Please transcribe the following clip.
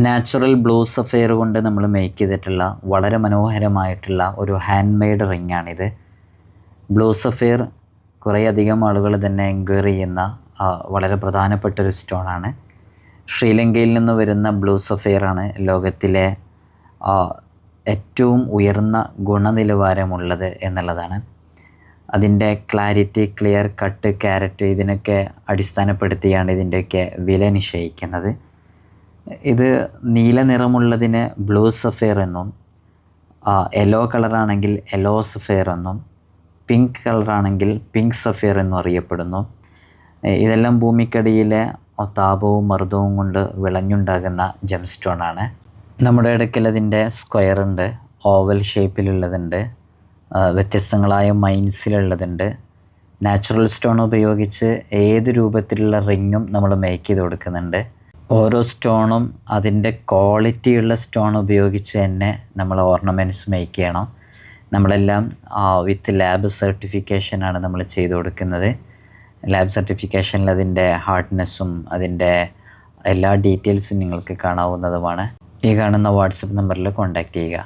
Natural blue sapphire കൊണ്ട് നമ്മൾ make ചെയ്തിട്ടുള്ള വളരെ മനോഹരമായിട്ടുള്ള ഒരു ഹാൻഡ് മെയ്ഡ് റിങ്ങാണിത്. ബ്ലൂ സഫയർ കുറേയധികം ആളുകൾ തന്നെ എൻക്വയറി ചെയ്യുന്ന വളരെ പ്രധാനപ്പെട്ടൊരു സ്റ്റോണാണ്. ശ്രീലങ്കയിൽ നിന്ന് വരുന്ന ബ്ലൂ സഫയറാണ് ലോകത്തിലെ ഏറ്റവും ഉയർന്ന ഗുണനിലവാരമുള്ളത് എന്നുള്ളതാണ്. അതിൻ്റെ ക്ലാരിറ്റി, ക്ലിയർ കട്ട്, ക്യാരറ്റ് ഇതിനൊക്കെ അടിസ്ഥാനപ്പെടുത്തിയാണ് ഇതിൻ്റെയൊക്കെ വില നിശ്ചയിക്കുന്നത്. ഇത് നീല നിറമുള്ളതിന് ബ്ലൂ സഫയർ എന്നും, യെല്ലോ കളറാണെങ്കിൽ യെല്ലോ സഫയർ എന്നും, പിങ്ക് കളറാണെങ്കിൽ പിങ്ക് സഫയർ എന്നും അറിയപ്പെടുന്നു. ഇതെല്ലാം ഭൂമിക്കടിയിലെ താപവും മർദ്ദവും കൊണ്ട് വിളഞ്ഞുണ്ടാകുന്ന ജെം സ്റ്റോണാണ്. നമ്മുടെ ഇടയ്ക്കൽ അതിൻ്റെ സ്ക്വയർ ഉണ്ട്, ഓവൽ ഷേപ്പിലുള്ളതുണ്ട്, വ്യത്യസ്തങ്ങളായ മൈൻസിലുള്ളതുണ്ട്. നാച്ചുറൽ സ്റ്റോൺ ഉപയോഗിച്ച് ഏത് രൂപത്തിലുള്ള റിങ്ങും നമ്മൾ മേക്ക് ചെയ്ത് കൊടുക്കുന്നുണ്ട്. ഓരോ സ്റ്റോണും അതിൻ്റെ ക്വാളിറ്റിയുള്ള സ്റ്റോൺ ഉപയോഗിച്ച് തന്നെ നമ്മൾ ഓർണമെൻറ്റ്സ് മേക്ക് ചെയ്യണം. നമ്മളെല്ലാം വിത്ത് ലാബ് സർട്ടിഫിക്കേഷനാണ് നമ്മൾ ചെയ്തു കൊടുക്കുന്നത്. ലാബ് സർട്ടിഫിക്കേഷനിൽ അതിൻ്റെ ഹാർഡ്നെസ്സും അതിൻ്റെ എല്ലാ ഡീറ്റെയിൽസും നിങ്ങൾക്ക് കാണാവുന്നതുമാണ്. ഈ കാണുന്ന വാട്സപ്പ് നമ്പറിൽ കോൺടാക്റ്റ് ചെയ്യുക.